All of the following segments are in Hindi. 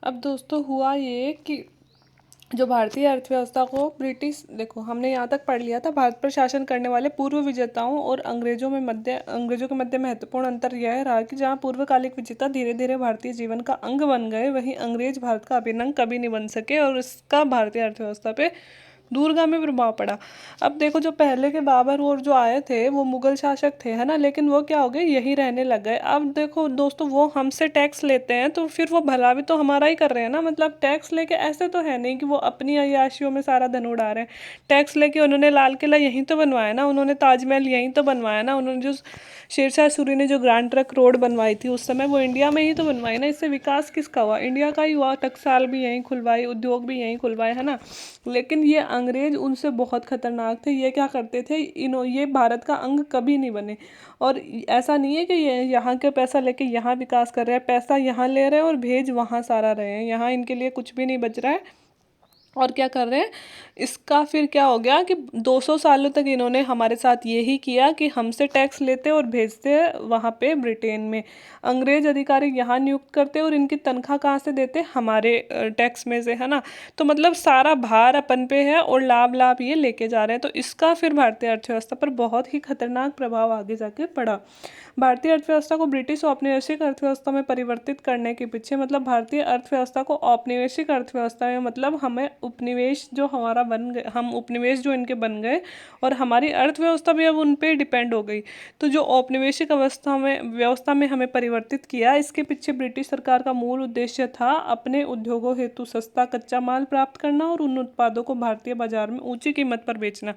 अब दोस्तों हुआ ये कि जो भारतीय अर्थव्यवस्था को ब्रिटिश, देखो हमने यहाँ तक पढ़ लिया था, भारत पर शासन करने वाले पूर्व विजेताओं और अंग्रेजों के मध्य महत्वपूर्ण अंतर यह रहा कि जहाँ पूर्वकालिक विजेता धीरे धीरे भारतीय जीवन का अंग बन गए, वहीं अंग्रेज भारत का अभिन्न अंग कभी नहीं बन सके और इसका भारतीय अर्थव्यवस्था पे दूरगामी प्रभाव पड़ा। अब देखो, जो पहले के बाबर और जो आए थे वो मुगल शासक थे, है ना, लेकिन वो क्या हो गए, यही रहने लग गए। अब देखो दोस्तों, वो हमसे टैक्स लेते हैं तो फिर वो भला भी तो हमारा ही कर रहे हैं ना, मतलब टैक्स लेके ऐसे तो है नहीं कि वो अपनी अय्याशियों में सारा धन उड़ा रहे हैं। टैक्स लेके उन्होंने लाल किला यहीं तो बनवाया ना, उन्होंने ताजमहल यहीं तो बनवाया ना, उन्होंने जो शेरशाह सूरी ने जो ग्रैंड ट्रंक रोड बनवाई थी उस समय, वो इंडिया में ही तो बनवाई ना। इससे विकास किसका हुआ, इंडिया का ही हुआ। टकसाल भी यहीं खुलवाई, उद्योग भी यहीं खुलवाए, है ना। लेकिन ये अंग्रेज उनसे बहुत खतरनाक थे। ये क्या करते थे, ये भारत का अंग कभी नहीं बने। और ऐसा नहीं है कि ये यहाँ के पैसा लेके यहाँ विकास कर रहे हैं, पैसा यहाँ ले रहे हैं और भेज वहाँ सारा रहे हैं, यहाँ इनके लिए कुछ भी नहीं बच रहा है। और क्या कर रहे हैं, इसका फिर क्या हो गया कि 200 सालों तक इन्होंने हमारे साथ यही किया कि हमसे टैक्स लेते और भेजते वहाँ पे ब्रिटेन में। अंग्रेज अधिकारी यहाँ नियुक्त करते और इनकी तनख्वाह कहाँ से देते, हमारे टैक्स में से, है ना। तो मतलब सारा भार अपन पे है और लाभ लाभ ये लेके जा रहे हैं। तो इसका फिर भारतीय अर्थव्यवस्था पर बहुत ही खतरनाक प्रभाव आगे जाके पड़ा। भारतीय अर्थव्यवस्था को ब्रिटिश औपनिवेशिक अर्थव्यवस्था में परिवर्तित करने के पीछे, मतलब भारतीय अर्थव्यवस्था को औपनिवेशिक अर्थव्यवस्था में, मतलब हमें उपनिवेश जो हमारा बन गए, हम उपनिवेश जो इनके बन गए और हमारी अर्थव्यवस्था भी अब उन पे डिपेंड हो गई। तो जो औपनिवेशिक व्यवस्था में हमें परिवर्तित किया, इसके पीछे ब्रिटिश सरकार का मूल उद्देश्य था अपने उद्योगों हेतु सस्ता कच्चा माल प्राप्त करना और उन उत्पादों को भारतीय बाजार में ऊंची कीमत पर बेचना।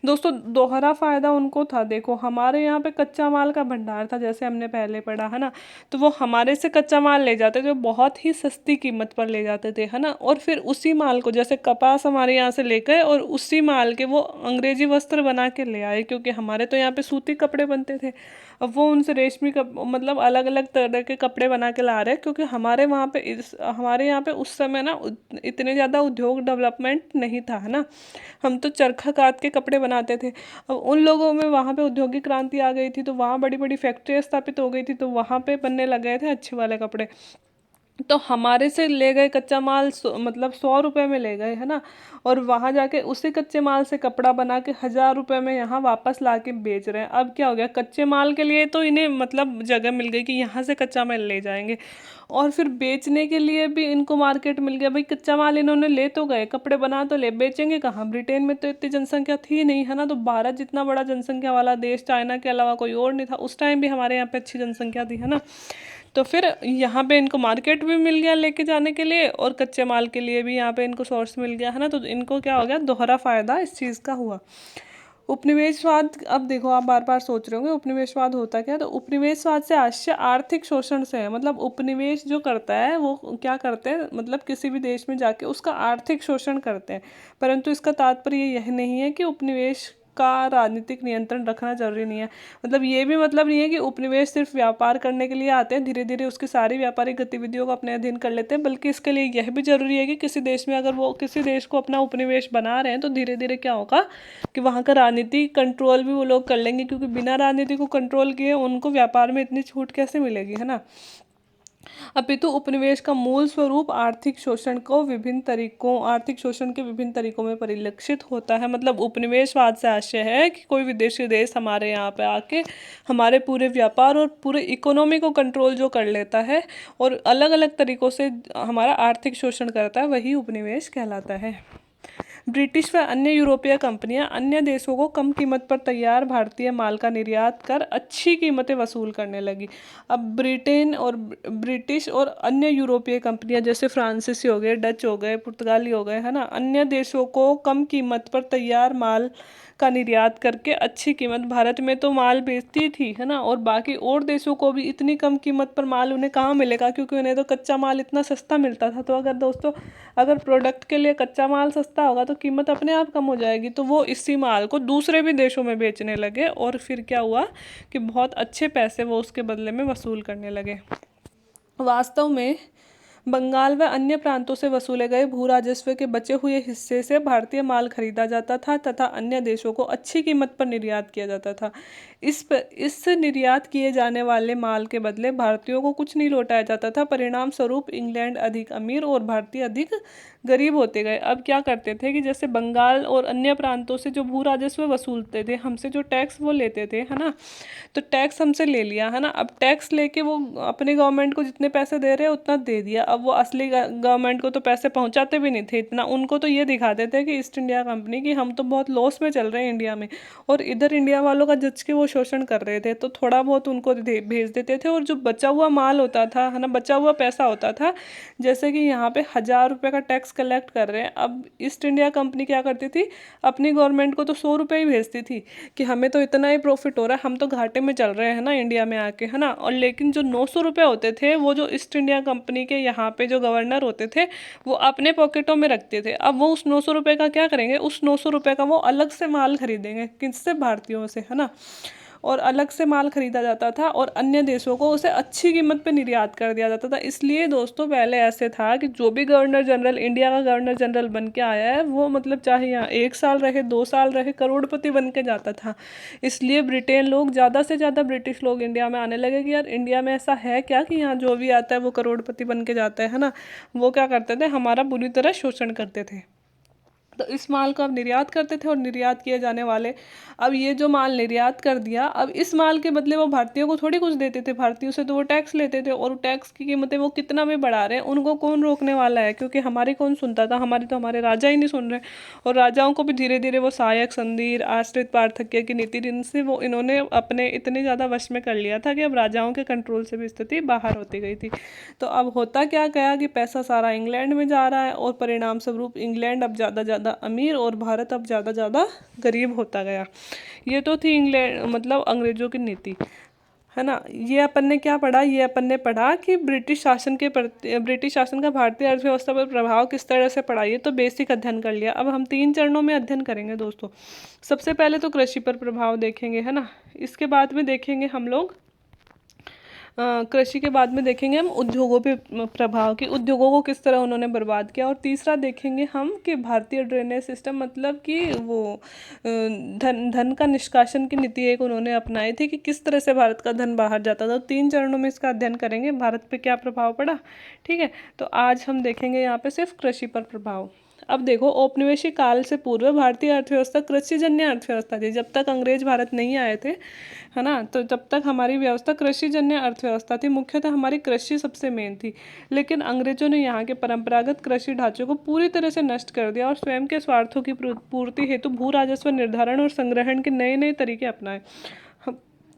दोस्तों दोहरा फायदा उनको था। देखो, हमारे यहाँ पे कच्चा माल का भंडार था, जैसे हमने पहले पढ़ा, है ना। तो वो हमारे से कच्चा माल ले जाते थे, बहुत ही सस्ती कीमत पर ले जाते थे, है ना। और फिर उसी माल को, जैसे कपास हमारे यहाँ से लेकर, और उसी माल के वो अंग्रेजी वस्त्र बना के ले आए, क्योंकि हमारे तो यहाँ पे सूती कपड़े बनते थे। अब वो उनसे रेशमी मतलब अलग अलग तरह के कपड़े बना के ला रहे हैं, क्योंकि हमारे वहाँ पे हमारे यहाँ पे उस समय ना इतने ज़्यादा उद्योग डेवलपमेंट नहीं था, है ना। हम तो चरखा कात के कपड़े बनाते थे। अब उन लोगों में वहाँ पे औद्योगिक क्रांति आ गई थी, तो वहाँ बड़ी बड़ी फैक्ट्रियाँ स्थापित हो गई थी, तो वहाँ पे बनने लग गए थे अच्छे वाले कपड़े। तो हमारे से ले गए कच्चा माल, मतलब 100 रुपए में ले गए, है ना। और वहां जाके उसी कच्चे माल से कपड़ा बना के 1000 रुपए में यहाँ वापस ला के बेच रहे हैं। अब क्या हो गया, कच्चे माल के लिए तो इन्हें मतलब जगह मिल गई कि यहाँ से कच्चा माल ले जाएंगे, और फिर बेचने के लिए भी इनको मार्केट मिल गया। भाई कच्चा माल इन्होंने ले तो गए, कपड़े बना तो ले, बेचेंगे कहाँ, ब्रिटेन में तो इतनी जनसंख्या थी नहीं, है ना। तो भारत जितना बड़ा जनसंख्या वाला देश, चाइना के अलावा कोई और नहीं था उस टाइम भी, हमारे यहाँ पे अच्छी जनसंख्या थी, है ना। तो फिर यहाँ पे इनको मार्केट भी मिल गया लेके जाने के लिए, और कच्चे माल के लिए भी यहाँ पे इनको सोर्स मिल गया, है ना। तो इनको क्या हो गया, दोहरा फायदा इस चीज़ का हुआ। उपनिवेशवाद, अब देखो आप बार बार सोच रहे होंगे उपनिवेशवाद होता क्या है। तो उपनिवेशवाद से आशय आर्थिक शोषण से है। मतलब उपनिवेश जो करता है वो क्या करते हैं, मतलब किसी भी देश में जाके उसका आर्थिक शोषण करते हैं। परंतु इसका तात्पर्य यह नहीं है कि उपनिवेश का राजनीतिक नियंत्रण रखना जरूरी नहीं है। मतलब ये भी मतलब नहीं है कि उपनिवेश सिर्फ व्यापार करने के लिए आते हैं, धीरे धीरे उसकी सारी व्यापारिक गतिविधियों को अपने अधीन कर लेते हैं, बल्कि इसके लिए यह भी जरूरी है कि किसी देश में अगर वो किसी देश को अपना उपनिवेश बना रहे हैं, तो धीरे धीरे क्या होगा कि वहाँ का राजनीति कंट्रोल भी वो लोग कर लेंगे, क्योंकि बिना राजनीति को कंट्रोल किए उनको व्यापार में इतनी छूट कैसे मिलेगी, है ना। अपितु उपनिवेश का मूल स्वरूप आर्थिक शोषण के विभिन्न तरीकों में परिलक्षित होता है। मतलब उपनिवेशवाद से आशय है कि कोई विदेशी देश हमारे यहाँ पे आके हमारे पूरे व्यापार और पूरे इकोनॉमी को कंट्रोल जो कर लेता है और अलग अलग तरीकों से हमारा आर्थिक शोषण करता है, वही उपनिवेश कहलाता है। ब्रिटिश व अन्य यूरोपीय कंपनियां अन्य देशों को कम कीमत पर तैयार भारतीय माल का निर्यात कर अच्छी कीमतें वसूल करने लगी। अब ब्रिटिश और अन्य यूरोपीय कंपनियां, जैसे फ्रांसीसी हो गए, डच हो गए, पुर्तगाली हो गए, है ना, अन्य देशों को कम कीमत पर तैयार माल का निर्यात करके अच्छी कीमत, भारत में तो माल बेचती थी, है ना, और बाकी और देशों को भी इतनी कम कीमत पर माल उन्हें कहाँ मिलेगा, क्योंकि उन्हें तो कच्चा माल इतना सस्ता मिलता था। तो अगर दोस्तों, अगर प्रोडक्ट के लिए कच्चा माल सस्ता होगा तो कीमत अपने आप कम हो जाएगी। तो वो इसी माल को दूसरे भी देशों में बेचने लगे, और फिर क्या हुआ कि बहुत अच्छे पैसे वो उसके बदले में वसूल करने लगे। वास्तव में बंगाल व अन्य प्रांतों से वसूले गए भू राजस्व के बचे हुए हिस्से से भारतीय माल खरीदा जाता था तथा अन्य देशों को अच्छी कीमत पर निर्यात किया जाता था। इस निर्यात किए जाने वाले माल के बदले भारतीयों को कुछ नहीं लौटाया जाता था। परिणाम स्वरूप इंग्लैंड अधिक अमीर और भारतीय अधिक गरीब होते गए। अब क्या करते थे कि जैसे बंगाल और अन्य प्रांतों से जो भू राजस्व वसूलते थे, हमसे जो टैक्स वो लेते थे, है ना, तो टैक्स हमसे ले लिया, है ना, अब टैक्स लेके वो अपने गवर्नमेंट को जितने पैसे दे रहे हैं उतना दे दिया। अब वो असली गवर्नमेंट को तो पैसे पहुंचाते भी नहीं थे इतना, उनको तो ये दिखाते थे कि ईस्ट इंडिया कंपनी की हम तो बहुत लॉस में चल रहे हैं इंडिया में, और इधर इंडिया वालों का जच के वो शोषण कर रहे थे, तो थोड़ा बहुत उनको भेज देते थे। और जो बचा हुआ माल होता था, है ना, बचा हुआ पैसा होता था, जैसे कि यहाँ पे 1,000 रुपये का टैक्स कलेक्ट कर रहे हैं, अब ईस्ट इंडिया कंपनी क्या करती थी, अपनी गवर्नमेंट को तो 100 रुपये ही भेजती थी कि हमें तो इतना ही प्रॉफिट हो रहा है, हम तो घाटे में चल रहे हैं ना इंडिया में आके, है ना। और लेकिन जो 900 रुपये होते थे वो जो ईस्ट इंडिया कंपनी के यहाँ पे जो गवर्नर होते थे वो अपने पॉकेटों में रखते थे। अब वो उस 900 रुपये का क्या करेंगे, उस 900 रुपये का वो अलग से माल खरीदेंगे, किससे, भारतीयों से, है ना, और अलग से माल खरीदा जाता था और अन्य देशों को उसे अच्छी कीमत पे निर्यात कर दिया जाता था। इसलिए दोस्तों पहले ऐसे था कि जो भी गवर्नर जनरल, इंडिया का गवर्नर जनरल बन के आया है, वो मतलब चाहे यहाँ 1 साल रहे, 2 साल रहे, करोड़पति बन के जाता था। इसलिए ब्रिटेन लोग, ज़्यादा से ज़्यादा ब्रिटिश लोग इंडिया में आने लगे कि यार इंडिया में ऐसा है क्या कि यहाँ जो भी आता है वो करोड़पति बन के जाता है ना। वो क्या करते थे, हमारा बुरी तरह शोषण करते थे। तो इस माल को अब निर्यात करते थे और निर्यात किए जाने वाले, अब ये जो माल निर्यात कर दिया, अब इस माल के बदले वो भारतीयों को थोड़ी कुछ देते थे, भारतीयों से तो वो टैक्स लेते थे, और टैक्स की कीमतें वो कितना भी बढ़ा रहे हैं, उनको कौन रोकने वाला है, क्योंकि हमारी कौन सुनता था, हमारी तो हमारे राजा ही नहीं सुन रहे। और राजाओं को भी धीरे धीरे वो सहायक संधि, आश्रित पार्थक्य की नीति, इनसे वो इन्होंने अपने इतने ज़्यादा वश में कर लिया था कि अब राजाओं के कंट्रोल से भी स्थिति बाहर होती गई थी। तो अब होता क्या गया कि पैसा सारा इंग्लैंड में जा रहा है, और परिणाम स्वरूप इंग्लैंड अब ज़्यादा ज़्यादा अमीर और भारत अब ज़्यादा ज़्यादा गरीब होता गया। ये तो थी इंग्लैंड मतलब अंग्रेज़ों की नीति, है ना। ये अपन ने क्या पढ़ा, ये अपन ने पढ़ा कि ब्रिटिश शासन का भारतीय अर्थव्यवस्था पर प्रभाव किस तरह से पड़ा, ये तो बेसिक अध्ययन कर लिया। अब हम 3 चरणों में अध्ययन करेंगे दोस्तों। सबसे पहले तो कृषि पर प्रभाव देखेंगे, है ना, इसके बाद में देखेंगे हम लोग कृषि के बाद में देखेंगे हम उद्योगों पे प्रभाव, कि उद्योगों को किस तरह उन्होंने बर्बाद किया। और तीसरा देखेंगे हम कि भारतीय ड्रेनेज सिस्टम, मतलब कि वो धन धन का निष्कासन की नीति एक उन्होंने अपनाई थी कि किस तरह से भारत का धन बाहर जाता था। तो 3 चरणों में इसका अध्ययन करेंगे, भारत पे क्या प्रभाव पड़ा, ठीक है। तो आज हम देखेंगे यहाँ पे सिर्फ कृषि पर प्रभाव। अब देखो, औपनिवेशिक काल से पूर्व भारतीय अर्थव्यवस्था कृषिजन्य अर्थव्यवस्था थी। जब तक अंग्रेज भारत नहीं आए थे, है ना, तो जब तक हमारी व्यवस्था कृषिजन्य अर्थव्यवस्था थी, मुख्यतः हमारी कृषि सबसे मेन थी। लेकिन अंग्रेजों ने यहाँ के परंपरागत कृषि ढांचे को पूरी तरह से नष्ट कर दिया और स्वयं के स्वार्थों की पूर्ति हेतु भू राजस्व निर्धारण और संग्रहण के नए नए तरीके अपनाए।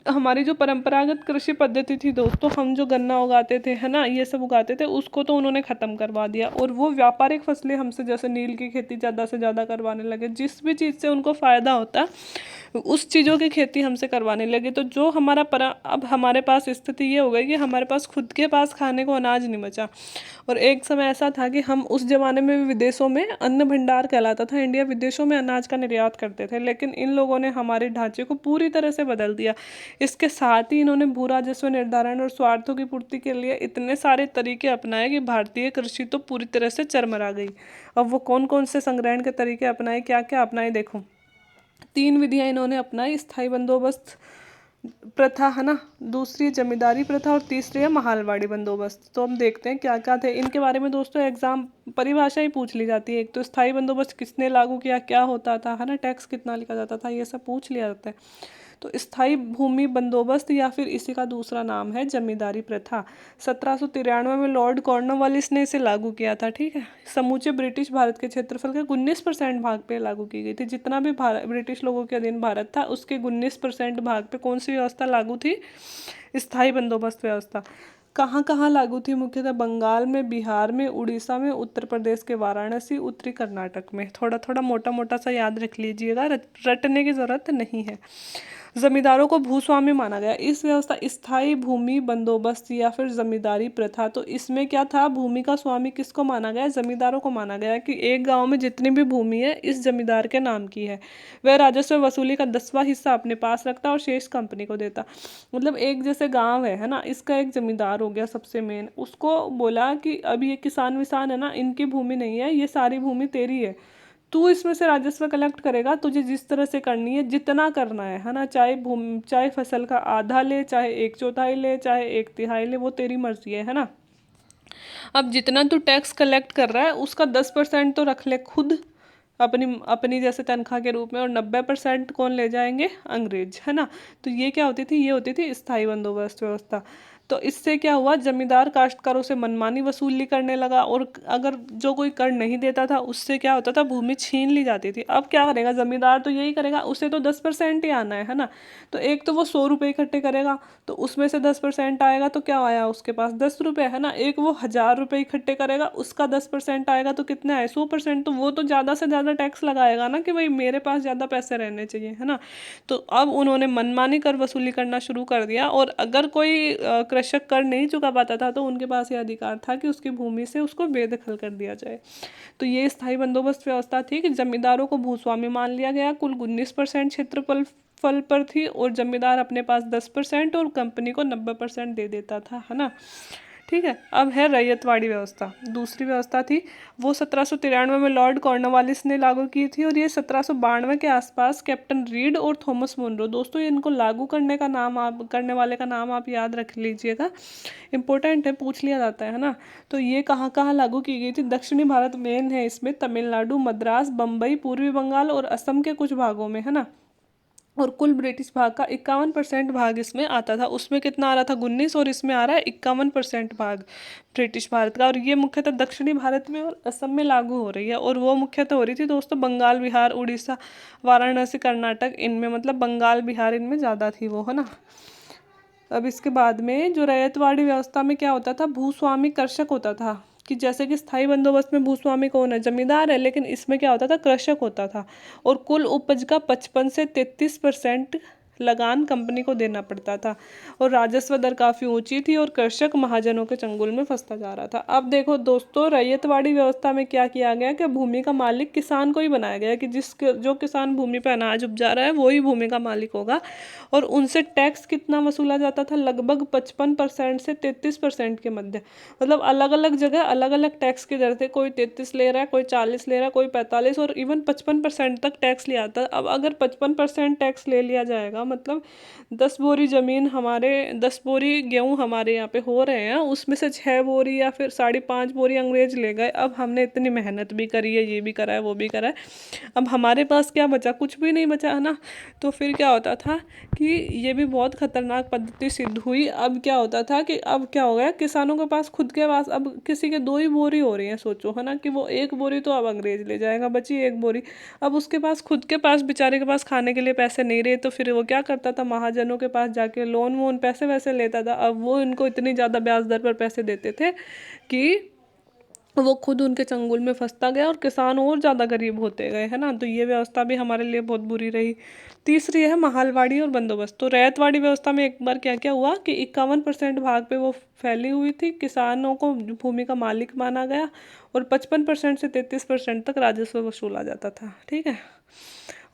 हमारी जो परंपरागत कृषि पद्धति थी दोस्तों, हम जो गन्ना उगाते थे, है ना, ये सब उगाते थे, उसको तो उन्होंने ख़त्म करवा दिया। और वो व्यापारिक फसलें हमसे, जैसे नील की खेती ज़्यादा से ज़्यादा करवाने लगे। जिस भी चीज़ से उनको फ़ायदा होता उस चीज़ों की खेती हमसे करवाने लगे। तो जो अब हमारे पास स्थिति ये हो गई कि हमारे पास खुद के पास खाने को अनाज नहीं बचा। और एक समय ऐसा था कि हम उस ज़माने में भी विदेशों में अन्न भंडार कहलाता था, इंडिया विदेशों में अनाज का निर्यात करते थे। लेकिन इन लोगों ने हमारे ढांचे को पूरी तरह से बदल दिया। इसके साथ ही इन्होंने भू राजस्व निर्धारण और स्वार्थों की पूर्ति के लिए इतने सारे तरीके अपनाए कि भारतीय कृषि तो पूरी तरह से चरमरा गई। अब वो कौन कौन से संग्रहण के तरीके अपनाए, क्या क्या अपनाए, देखो 3 विधियां इन्होंने अपनाई। स्थायी बंदोबस्त प्रथा, है ना, दूसरी जमींदारी प्रथा और तीसरी है महालवाड़ी बंदोबस्त। तो हम देखते हैं क्या क्या थे इनके बारे में दोस्तों। एग्जाम परिभाषा ही पूछ ली जाती है। एक तो स्थायी बंदोबस्त किसने लागू किया, क्या होता था, है ना, टैक्स कितना लिखा जाता था, ये सब पूछ लिया जाता है। तो स्थायी भूमि बंदोबस्त या फिर इसी का दूसरा नाम है जमींदारी प्रथा। 1793 में लॉर्ड कॉर्नवालिस ने इसे लागू किया था, ठीक है। समूचे ब्रिटिश भारत के क्षेत्रफल के 19% भाग पे लागू की गई थी। जितना भी ब्रिटिश लोगों के अधीन भारत था, उसके 19% भाग पे कौन सी व्यवस्था लागू थी, स्थायी बंदोबस्त व्यवस्था। कहाँ कहाँ लागू थी, मुख्यतः बंगाल में, बिहार में, उड़ीसा में, उत्तर प्रदेश के वाराणसी, उत्तरी कर्नाटक में। थोड़ा थोड़ा मोटा मोटा सा याद रख लीजिएगा, रटने की ज़रूरत नहीं है। जमींदारों को भूस्वामी माना गया। इस व्यवस्था स्थायी भूमि बंदोबस्त या फिर जमींदारी प्रथा, तो इसमें क्या था, भूमि का स्वामी किसको माना गया, जमींदारों को माना गया कि एक गांव में जितनी भी भूमि है इस जमींदार के नाम की है। वह राजस्व वसूली का 10वां हिस्सा अपने पास रखता और शेष कंपनी को देता। मतलब एक जैसे गाँव है ना, इसका एक जमींदार हो गया सबसे मेन, उसको बोला कि अब ये किसान विसान है ना, इनकी भूमि नहीं है, ये सारी भूमि तेरी है, तू इसमें से राजस्व कलेक्ट करेगा, तुझे जिस तरह से करनी है, जितना करना है ना, चाहे फसल का आधा ले, चाहे एक चौथाई ले, चाहे एक तिहाई ले, वो तेरी मर्जी है ना। अब जितना तू टैक्स कलेक्ट कर रहा है उसका 10% तो रख ले खुद अपनी अपनी जैसे तनख्वाह के रूप में, और 90% कौन ले जाएंगे, अंग्रेज, है ना। तो ये क्या होती थी, ये होती थी स्थायी बंदोबस्त व्यवस्था। तो इससे क्या हुआ, जमींदार काश्तकारों से मनमानी वसूली करने लगा, और अगर जो कोई कर नहीं देता था उससे क्या होता था, भूमि छीन ली जाती थी। अब क्या करेगा जमींदार, तो यही करेगा, उसे तो 10% ही आना है ना। तो एक तो वो 100 रुपये इकट्ठे करेगा, तो उसमें से 10% आएगा, तो क्या आया उसके पास, 10 रुपये, है ना। एक वो 1000 रुपये इकट्ठे करेगा, उसका 10% आएगा, तो कितने आए, 100%। तो वो तो ज़्यादा से ज़्यादा टैक्स लगाएगा ना, कि भाई मेरे पास ज़्यादा पैसे रहने चाहिए, है ना। तो अब उन्होंने मनमानी कर वसूली करना शुरू कर दिया, और अगर कोई कृषक कर नहीं चुका पाता था तो उनके पास ये अधिकार था कि उसकी भूमि से उसको बेदखल कर दिया जाए। तो ये स्थायी बंदोबस्त व्यवस्था थी कि जमींदारों को भूस्वामी मान लिया गया, कुल 19% क्षेत्रफल फल पर थी, और जमींदार अपने पास 10% और कंपनी को 90% दे देता था, है ना। ठीक है। अब है रैयतवाड़ी व्यवस्था, दूसरी व्यवस्था थी, वो 1793 में लॉर्ड कॉर्नवालिस ने लागू की थी, और ये 1792 के आसपास कैप्टन रीड और थॉमस मुनरो, दोस्तों इनको लागू करने वाले का नाम आप याद रख लीजिएगा, इंपॉर्टेंट है, पूछ लिया जाता है ना। तो ये कहाँ कहाँ लागू की गई थी, दक्षिणी भारत मेन है इसमें, तमिलनाडु, मद्रास, बम्बई, पूर्वी बंगाल और असम के कुछ भागों में, है ना। और कुल ब्रिटिश भाग का 51% भाग इसमें आता था, उसमें कितना आ रहा था, 19, और इसमें आ रहा है 51% भाग ब्रिटिश भारत का। और ये मुख्यतः दक्षिणी भारत में और असम में लागू हो रही है, और वो मुख्यतः हो रही थी दोस्तों बंगाल, बिहार, उड़ीसा, वाराणसी, कर्नाटक, इनमें, मतलब बंगाल बिहार इनमें ज़्यादा थी वो, है ना। अब इसके बाद में जो रैयतवाड़ी व्यवस्था में क्या होता था, भूस्वामी कृषक होता था, कि जैसे कि स्थायी बंदोबस्त में भूस्वामी कौन है, जमींदार है, लेकिन इसमें क्या होता था, कृषक होता था, और कुल उपज का 55 से 33% लगान कंपनी को देना पड़ता था, और राजस्व दर काफ़ी ऊंची थी, और कृषक महाजनों के चंगुल में फंसता जा रहा था। अब देखो दोस्तों, रैयतवाड़ी व्यवस्था में क्या किया गया कि भूमि का मालिक किसान को ही बनाया गया, कि जो किसान भूमि पर अनाज उपजा रहा है वही भूमि का मालिक होगा, और उनसे टैक्स कितना वसूला जाता था, लगभग 55% से 33% के मध्य, मतलब अलग अलग जगह अलग अलग टैक्स की दर थे, कोई 33 ले रहा है, कोई 40 ले रहा है, कोई 45, और इवन 55% तक टैक्स लिया था। अब अगर 55% टैक्स ले लिया जाएगा, मतलब 10 बोरी गेहूँ हमारे यहाँ पे हो रहे हैं, उसमें से 6 बोरी या फिर 5.5 बोरी अंग्रेज ले गए। अब हमने इतनी मेहनत भी करी है, ये भी करा है, वो भी करा है, अब हमारे पास क्या बचा, कुछ भी नहीं बचा, है ना। तो फिर क्या होता था कि ये भी बहुत खतरनाक पद्धति सिद्ध हुई। अब क्या होता था कि अब क्या हो गया, किसानों के पास खुद के पास अब किसी के 2 ही बोरी हो रही है, सोचो, है ना, कि वो 1 बोरी तो अब अंग्रेज ले जाएगा, बची 1 बोरी। अब उसके पास खुद के पास बेचारे के पास खाने के लिए पैसे नहीं रहे, तो फिर वो क्या करता था, महाजनों के पास जाके लोन वोन पैसे वैसे लेता था। अब वो इनको इतनी ज़्यादा ब्याज दर पर पैसे देते थे कि वो खुद उनके चंगुल में फंसता गया, और किसान और ज़्यादा गरीब होते गए, है ना। तो ये व्यवस्था भी हमारे लिए बहुत बुरी रही। तीसरी है महलवाड़ी और बंदोबस्त। तो रैयतवाड़ी व्यवस्था में एक बार क्या क्या हुआ कि 51% भाग पे वो फैली हुई थी, किसानों को भूमि का मालिक माना गया, और 55% से 33% तक राजस्व वसूला जाता था, ठीक है।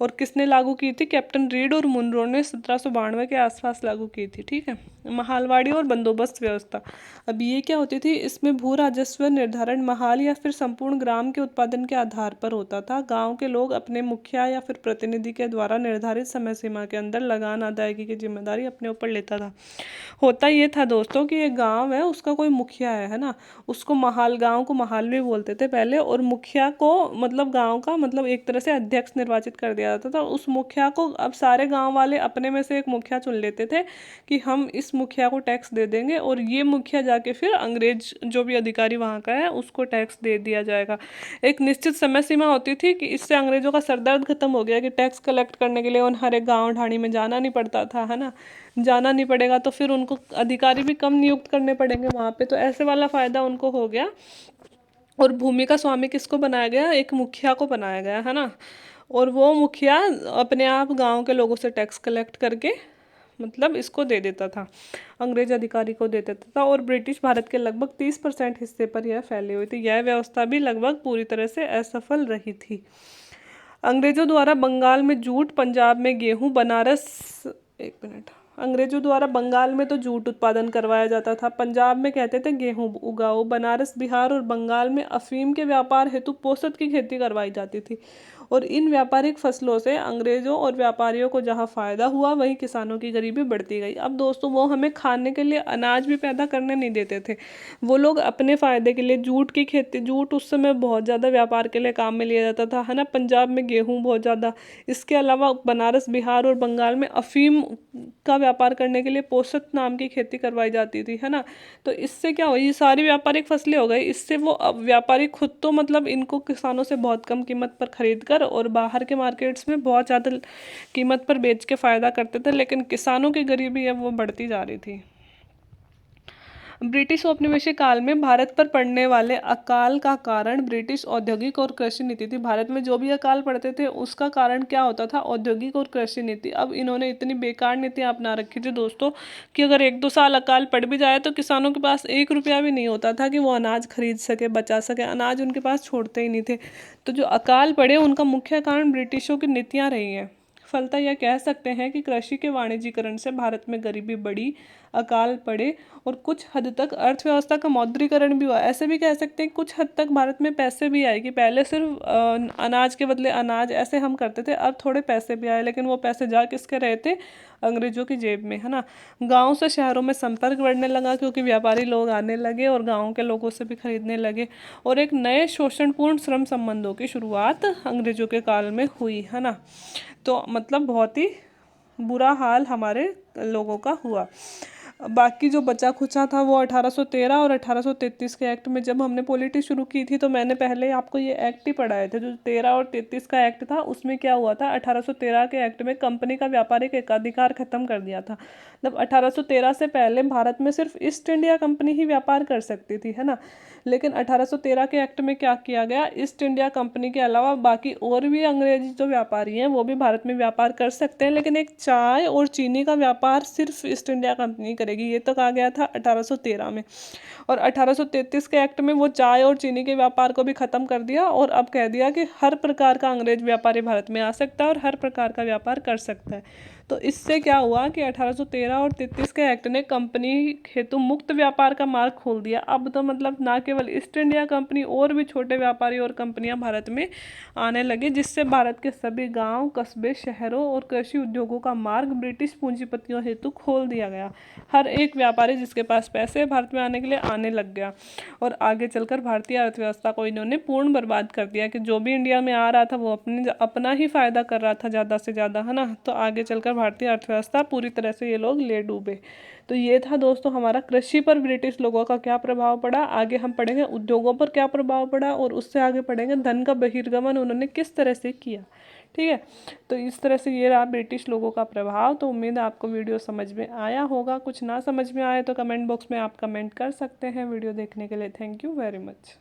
और किसने लागू की थी, कैप्टन रीड और मुनरो ने 1792 के आसपास लागू की थी, ठीक है। महालवाड़ी और बंदोबस्त व्यवस्था, अब ये क्या होती थी, इसमें भू राजस्व निर्धारण महाल या फिर संपूर्ण ग्राम के उत्पादन के आधार पर होता था। गांव के लोग अपने मुखिया या फिर प्रतिनिधि के द्वारा निर्धारित समय सीमा के अंदर लगान अदायगी की जिम्मेदारी अपने ऊपर लेता था। होता ये था दोस्तों कि एक गांव है, उसका कोई मुखिया है ना, उसको महाल, गांव को महाल भी बोलते थे पहले, और मुखिया को मतलब गांव का मतलब एक तरह से अध्यक्ष निर्वाचित कर दिया जाता था। उस मुखिया को अब सारे गांव वाले अपने में से एक मुखिया चुन लेते थे कि हम इस मुखिया को टैक्स दे देंगे, और ये मुखिया जाके फिर अंग्रेज जो भी अधिकारी वहाँ का है उसको टैक्स दे दिया जाएगा। एक निश्चित समय सीमा होती थी कि इससे अंग्रेजों का सरदर्द खत्म हो गया कि टैक्स कलेक्ट करने के लिए उन हर एक गाँव ढाणी में जाना नहीं पड़ता था, है ना। जाना नहीं पड़ेगा तो फिर उनको अधिकारी भी कम नियुक्त करने पड़ेंगे वहाँ पे, तो ऐसे वाला फायदा उनको हो गया। और भूमि का स्वामी किसको बनाया गया, एक मुखिया को बनाया गया, है ना। और वो मुखिया अपने आप गांव के लोगों से टैक्स कलेक्ट करके मतलब इसको दे देता था, अंग्रेज अधिकारी को दे देता था। और ब्रिटिश भारत के लगभग 30% हिस्से पर यह फैली हुई थी। यह व्यवस्था भी लगभग पूरी तरह से असफल रही थी। अंग्रेजों द्वारा बंगाल में जूट, पंजाब में गेहूं, बनारस, एक मिनट, अंग्रेजों द्वारा बंगाल में तो जूट उत्पादन करवाया जाता था, पंजाब में कहते थे गेहूं उगाओ, बनारस, बिहार और बंगाल में अफीम के व्यापार हेतु पोस्त की खेती करवाई जाती थी। और इन व्यापारिक फसलों से अंग्रेजों और व्यापारियों को जहां फायदा हुआ, वहीं किसानों की गरीबी बढ़ती गई। अब दोस्तों वो हमें खाने के लिए अनाज भी पैदा करने नहीं देते थे, वो लोग अपने फायदे के लिए जूट की खेती, जूट उस समय बहुत ज़्यादा व्यापार के लिए काम में लिया जाता था, है ना। पंजाब में गेहूँ बहुत ज़्यादा, इसके अलावा बनारस, बिहार और बंगाल में अफीम का व्यापार करने के लिए पोस्त नाम की खेती करवाई जाती थी, है ना। तो इससे क्या हुआ, ये सारी व्यापारिक फसलें हो गई, इससे वो अब व्यापारी खुद तो मतलब इनको किसानों से बहुत कम कीमत पर खरीद कर और बाहर के मार्केट्स में बहुत ज़्यादा कीमत पर बेच के फ़ायदा करते थे, लेकिन किसानों की गरीबी है वो बढ़ती जा रही थी। ब्रिटिश औपनिवेशिक काल में भारत पर पड़ने वाले अकाल का कारण ब्रिटिश औद्योगिक और कृषि नीति थी। भारत में जो भी अकाल पड़ते थे उसका कारण क्या होता था, औद्योगिक और कृषि नीति। अब इन्होंने इतनी बेकार नीतियां अपना रखी थी दोस्तों कि अगर 1-2 साल अकाल पड़ भी जाए तो किसानों के पास 1 रुपया भी नहीं होता था कि वो अनाज खरीद सके, बचा सके, अनाज उनके पास छोड़ते ही नहीं थे। तो जो अकाल पड़े उनका मुख्य कारण ब्रिटिशों की नीतियाँ रही हैं। फलतः यह कह सकते हैं कि कृषि के वाणिज्यीकरण से भारत में गरीबी बढ़ी, अकाल पड़े और कुछ हद तक अर्थव्यवस्था का मौद्रीकरण भी हुआ। ऐसे भी कह सकते हैं कुछ हद तक भारत में पैसे भी आए, कि पहले सिर्फ अनाज के बदले अनाज ऐसे हम करते थे, अब थोड़े पैसे भी आए, लेकिन वो पैसे जा किसके रहे थे, अंग्रेजों की जेब में, है ना। गाँव से शहरों में संपर्क बढ़ने लगा क्योंकि व्यापारी लोग आने लगे और गाँव के लोगों से भी खरीदने लगे, और एक नए शोषणपूर्ण श्रम संबंधों की शुरुआत अंग्रेजों के काल में हुई, है ना। तो मतलब बहुत ही बुरा हाल हमारे लोगों का हुआ। बाकी जो बचा खुचा था वो 1813 और 1833 के एक्ट में, जब हमने पॉलिटी शुरू की थी तो मैंने पहले आपको ये एक्ट ही पढ़ाए थे। जो 13 और 33 का एक्ट था उसमें क्या हुआ था, 1813 के एक्ट में कंपनी का व्यापारिक एकाधिकार खत्म कर दिया था। मतलब 1813 से पहले भारत में सिर्फ ईस्ट इंडिया कंपनी ही व्यापार कर सकती थी, है ना। लेकिन 1813 के एक्ट में क्या किया गया, ईस्ट इंडिया कंपनी के अलावा बाकी और भी अंग्रेजी जो व्यापारी हैं वो भी भारत में व्यापार कर सकते हैं, लेकिन एक चाय और चीनी का व्यापार सिर्फ ईस्ट इंडिया कंपनी करेगी। ये तो कहा गया था 1813 में। और 1833 के एक्ट में वो चाय और चीनी के व्यापार को भी खत्म कर दिया और अब कह दिया कि हर प्रकार का अंग्रेज व्यापारी भारत में आ सकता है और हर प्रकार का व्यापार कर सकता है। तो इससे क्या हुआ कि 1813 और 33 के एक्ट ने कंपनी हेतु मुक्त व्यापार का मार्ग खोल दिया। अब तो मतलब ना केवल ईस्ट इंडिया कंपनी और भी छोटे व्यापारी और कंपनियां भारत में आने लगे, जिससे भारत के सभी गांव, कस्बे, शहरों और कृषि उद्योगों का मार्ग ब्रिटिश पूंजीपतियों हेतु खोल दिया गया। हर एक व्यापारी जिसके पास पैसे भारत में आने के लिए आने लग गया, और आगे चलकर भारतीय अर्थव्यवस्था को इन्होंने पूर्ण बर्बाद कर दिया कि जो भी इंडिया में आ रहा था वो अपना ही फायदा कर रहा था ज़्यादा से ज़्यादा, है ना। तो आगे चलकर भारतीय अर्थव्यवस्था पूरी तरह से ये लोग ले डूबे। तो ये था दोस्तों हमारा कृषि पर ब्रिटिश लोगों का क्या प्रभाव पड़ा। आगे हम पढ़ेंगे उद्योगों पर क्या प्रभाव पड़ा, और उससे आगे पढ़ेंगे धन का बहिर्गमन उन्होंने किस तरह से किया। ठीक है, तो इस तरह से ये रहा ब्रिटिश लोगों का प्रभाव। तो उम्मीद है आपको वीडियो समझ में आया होगा। कुछ ना समझ में आए तो कमेंट बॉक्स में आप कमेंट कर सकते हैं। वीडियो देखने के लिए थैंक यू वेरी मच।